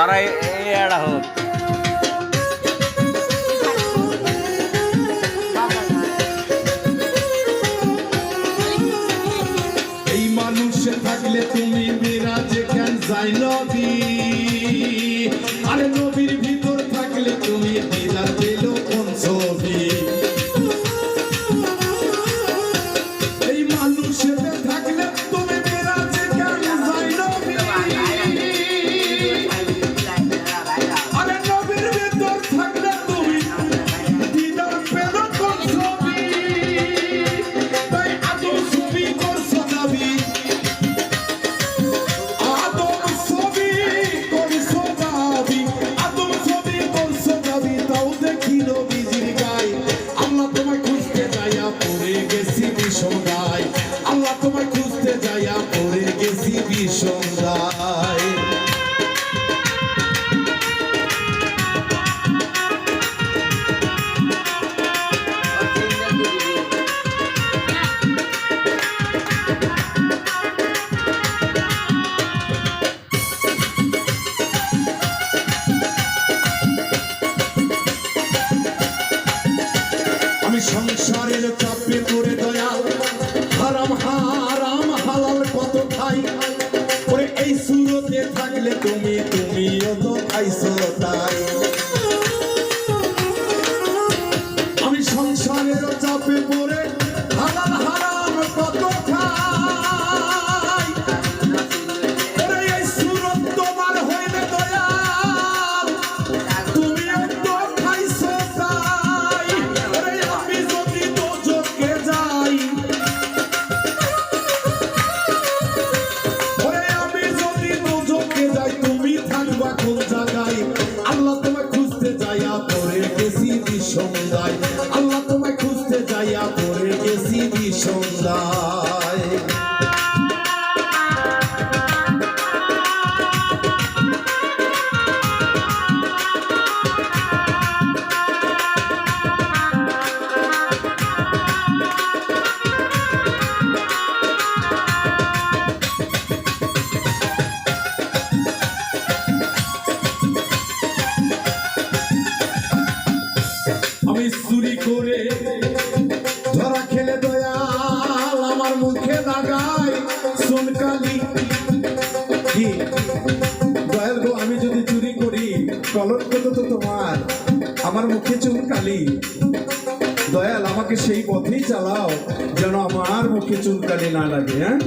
তারা এই এড়া হোক এই মানুষে থাকলে তুমি মিরাজে কেন যাই নবী আরে নবীর ভিতর থাকলে তুমি দিদার পেল কোন ছবি এই মানুষে থাকলে তুমি মিরাজে কেন যাই নবী আরে নবীর ভিতর থাকলে তুমি দিদার পেল কোন ছবি তাই আদম ছবি করছো নবী আল্লাহ তোমায় খুঁজতে যাইয়া পড়ে গেছি বিষন্দায় আমি সংসারের চাপে পড়ে দয়াল হারাম হারাম হালাল কত খাই ওরে এই সুরতে থাকলে তুমিও তো খাইছো তাই আমি সংসারের চাপে পড়ে হালাল হারাম কত খাই ওরে এই সুরত তোমার হইলে দয়াল তুমিও তো খাইছো তাই ওরে আমি যদি দোজখে যাই কোন জায়গায় আল্লাহ তোমায় খুঁজতে যাইয়া পড়ে গেছি বিষন্দায় আল্লাহ তোমায় খুঁজতে যাইয়া পড়ে গেছি বিষন্দায় আমি চুরি করে ধরা খেলে দয়াল আমার মুখে লাগাই সোনকালি কি দয়াল গো আমি যদি চুরি করি কলঙ্ক তো তোমার আমার মুখে চুনকালি দয়াল আমাকে সেই পথেই চালাও যেন আমার মুখে চুনকালি না লাগে হ্যাঁ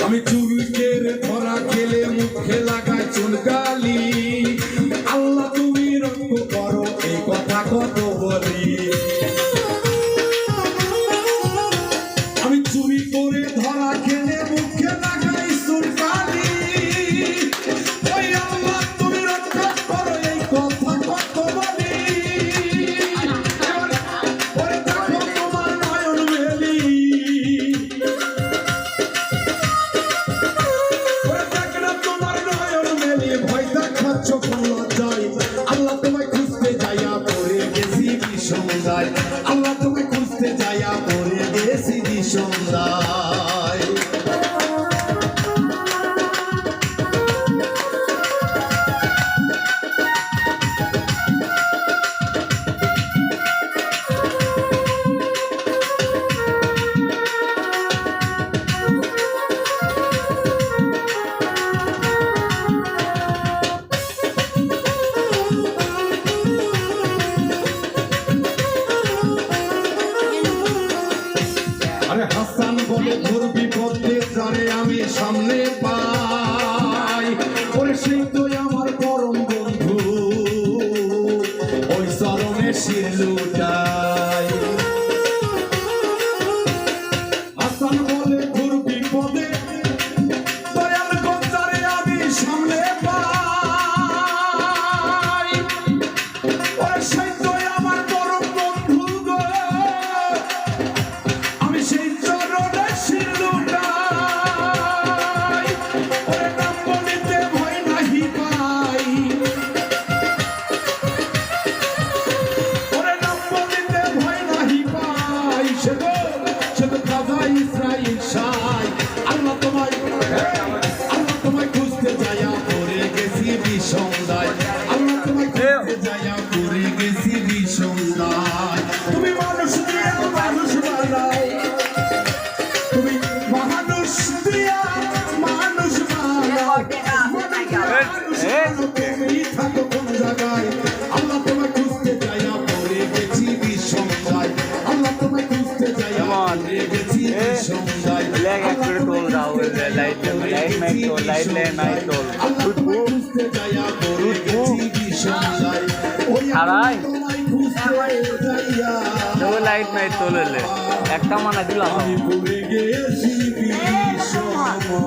আমি চুরিকের ধরা খেলে মুখে লাগাই চুনকালি আল্লাহ তুমি রক্ষা করো এই কথা কত বলি আমি চুরি করে ধরা খেলে মুখে লাগাই চুনকালি ওই আল্লাহ তুমি রক্ষা করো এই কথা কত বলি ওরে দেখো তোমার নয়ন মেলি আল্লাহ তোমায় খুঁজতে যাইয়া পড়ে গেছি বিষন্দায় আল্লাহ তোমায় খুঁজতে যাইয়া পড়ে গেছি বিষন্দায় বিষমদায় আল্লাহ তোমায় খুঁজতে যাইয়া পড়ে গেছি বিষমদায় তুমি মানুষ দিয়া মানুষ বানাও তুমি মানুষ দিয়া মানুষ বানাও তুমি থাকো কোন জায়গায় আল্লাহ তোমায় খুঁজতে যাইয়া পড়ে গেছি বিষমদায় আল্লাহ তোমায় খুঁজতে যাইয়া পড়ে গেছি বিষমদায় Leg actor told Rahul light mic told light told আল্লাহ তোমায় খুঁজতে যাইয়া পড়ে গেছি বিষমদায় ওই হারাই তোমায় খুঁজতে যাইয়া তো লাইট মাইট তোলে একটা মানা দিলাম আমি পড়ে গেছি বিষমদায়